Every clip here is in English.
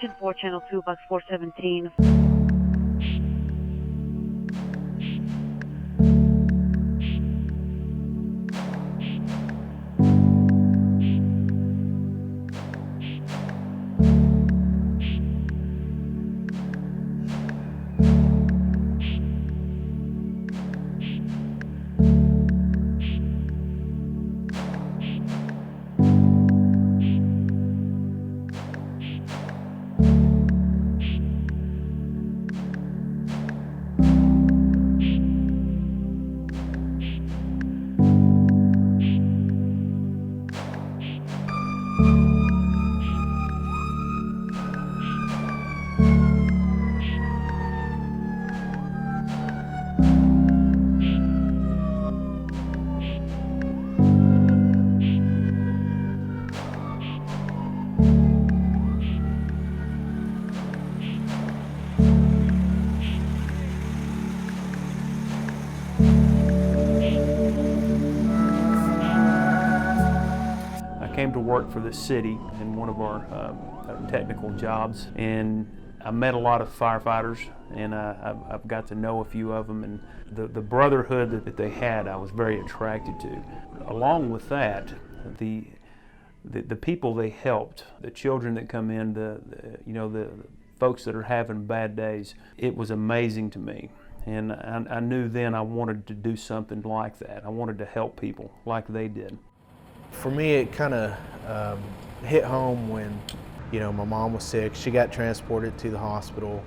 Attention for Channel 2 Bus 417. Came to work for the city in one of our technical jobs, and I met a lot of firefighters, and I've got to know a few of them, and the brotherhood that they had I was very attracted to. Along with that, the people they helped, the children that come in, the folks that are having bad days, it was amazing to me. And I knew then I wanted to do something like that. I wanted to help people like they did. For me, it kind of hit home when, my mom was sick. She got transported to the hospital.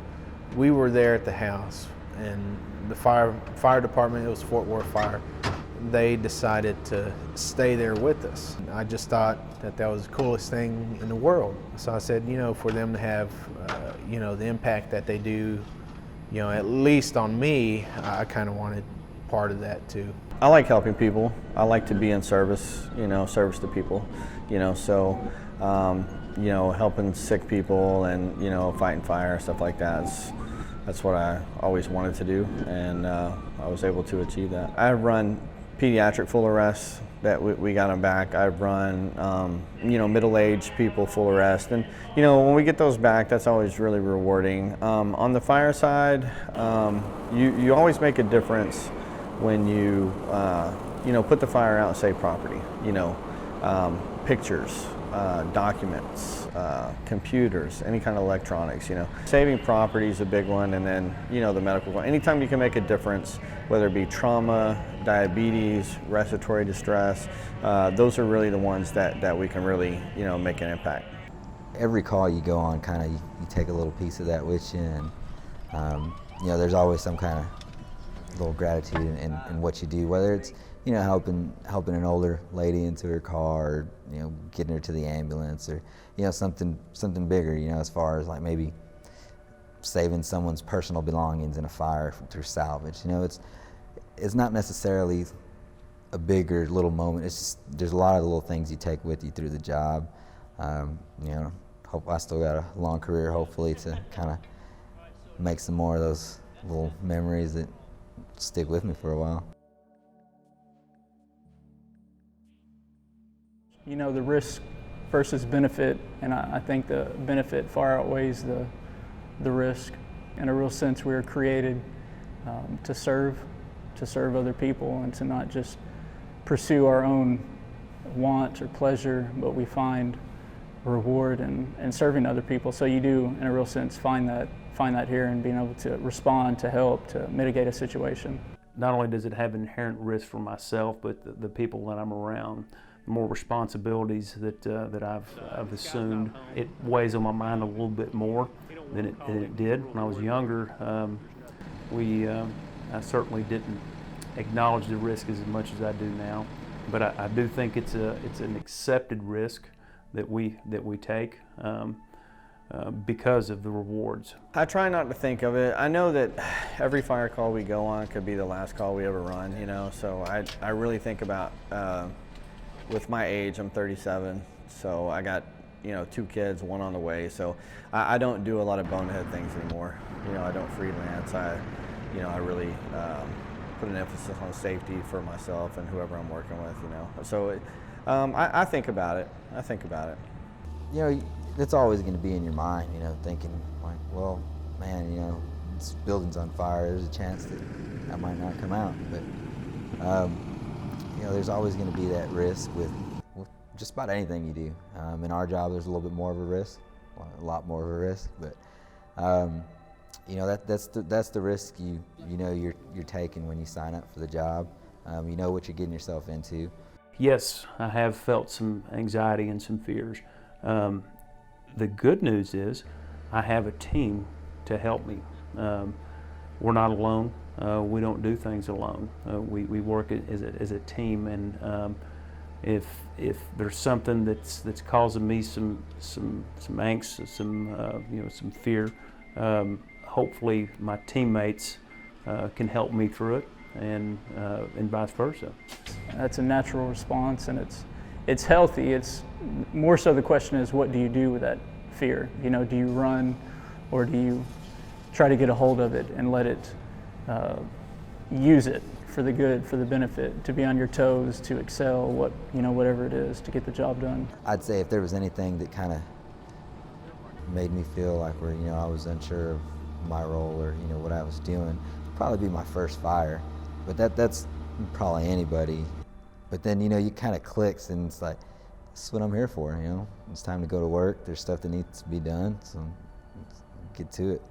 We were there at the house, and the fire department, it was Fort Worth Fire, they decided to stay there with us. I just thought that was the coolest thing in the world. So I said, for them to have, the impact that they do, at least on me, I kind of wanted part of that too. I like helping people. I like to be in service, service to people, helping sick people and, fighting fire, stuff like that. That's what I always wanted to do, and I was able to achieve that. I've run pediatric full arrests that we got them back. I've run, middle-aged people full arrest, and when we get those back, that's always really rewarding. On the fire side, you always make a difference when you put the fire out and save property. Pictures, documents, computers, any kind of electronics. Saving property is a big one, and then the medical one. Anytime you can make a difference, whether it be trauma, diabetes, respiratory distress, those are really the ones that we can really make an impact. Every call you go on, kind of you take a little piece of that with you, and there's always some kind of little gratitude in what you do, whether it's helping an older lady into her car, or getting her to the ambulance, or something bigger, as far as like maybe saving someone's personal belongings in a fire through salvage. It's not necessarily a big or little moment. It's just there's a lot of little things you take with you through the job. Hope I still got a long career, hopefully, to kind of make some more of those little memories that stick with me for a while. The risk versus benefit, and I think the benefit far outweighs the risk. In a real sense, we were created to serve other people, and to not just pursue our own want or pleasure, but we find reward in serving other people. So you do, in a real sense, find that here, and being able to respond, to help, to mitigate a situation. Not only does it have inherent risk for myself, but the people that I'm around, the more responsibilities that I've assumed, it weighs on my mind a little bit more than it did when I was younger. I certainly didn't acknowledge the risk as much as I do now, but I do think it's an accepted risk that we take. Because of the rewards. I try not to think of it. I know that every fire call we go on could be the last call we ever run, so I really think about, with my age, I'm 37, so I got, 2 kids, 1 on the way, so I don't do a lot of bonehead things anymore. I don't freelance. I really put an emphasis on safety for myself and whoever I'm working with, So I think about it. you know, it's always going to be in your mind, you know, thinking like, well, man, you know, this building's on fire, there's a chance that might not come out. But, you know, there's always going to be that risk with just about anything you do. In our job, there's a little bit more of a risk, a lot more of a risk, but, you know, that's the risk you know you're taking when you sign up for the job. You know what you're getting yourself into. Yes, I have felt some anxiety and some fears. The good news is I have a team to help me. We're not alone. We don't do things alone. We work as a team, and if there's something that's causing me some angst, some fear, hopefully my teammates can help me through it, and vice versa. That's a natural response, and it's healthy. It's more so the question is, what do you do with that fear? You know, do you run, or do you try to get a hold of it and let it use it for the good, for the benefit, to be on your toes, to excel, whatever it is, to get the job done? I'd say if there was anything that kind of made me feel like I was unsure of my role or what I was doing, it'd probably be my first fire. But that's probably anybody. But then you kind of clicks, and it's like, this is what I'm here for. It's time to go to work. There's stuff that needs to be done, so let's get to it.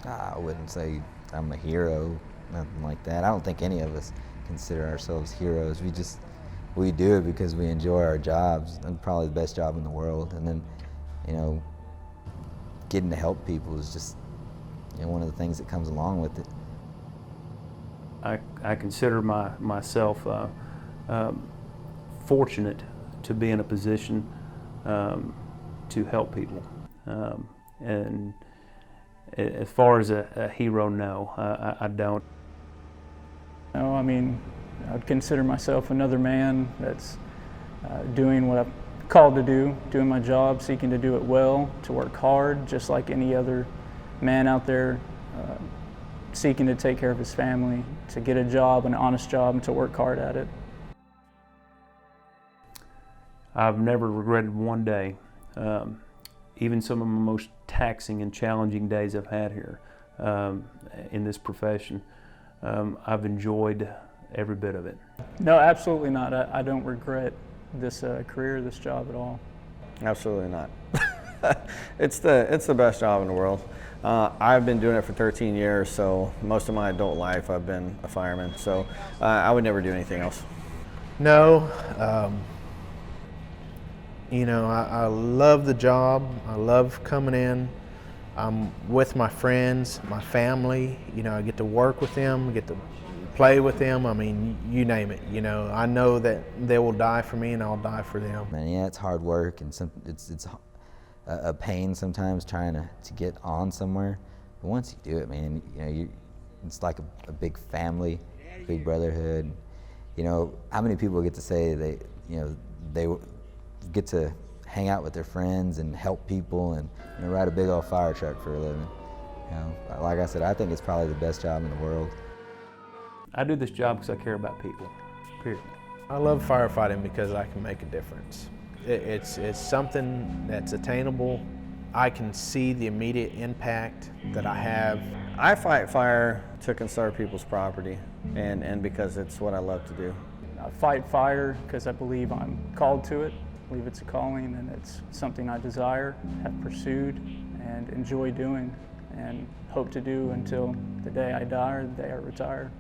I wouldn't say I'm a hero, nothing like that. I don't think any of us consider ourselves heroes. We do it because we enjoy our jobs. And probably the best job in the world. And then, getting to help people is just one of the things that comes along with it. I consider myself fortunate to be in a position to help people. And as far as a hero, no, I don't. No, I mean, I'd consider myself another man that's doing what I'm called to do, doing my job, seeking to do it well, to work hard, just like any other man out there, seeking to take care of his family, to get a job, an honest job, and to work hard at it. I've never regretted one day. Even some of my most taxing and challenging days I've had here in this profession, I've enjoyed every bit of it. No, absolutely not. I don't regret this career, this job at all. Absolutely not. It's the best job in the world. I've been doing it for 13 years, so most of my adult life I've been a fireman, so I would never do anything else. No. I love the job. I love coming in. I'm with my friends, my family. I get to work with them, get to play with them. I mean, you name it. I know that they will die for me, and I'll die for them. And yeah, it's hard work, and it's a pain sometimes trying to get on somewhere. But once you do it, man, it's like a big family, big brotherhood. How many people get to say they get to hang out with their friends and help people and ride a big old fire truck for a living. Like I said, I think it's probably the best job in the world. I do this job because I care about people, period. I love firefighting because I can make a difference. It's something that's attainable. I can see the immediate impact that I have. I fight fire to conserve people's property and because it's what I love to do. I fight fire because I believe I'm called to it. I believe it's a calling, and it's something I desire, have pursued, and enjoy doing, and hope to do until the day I die or the day I retire.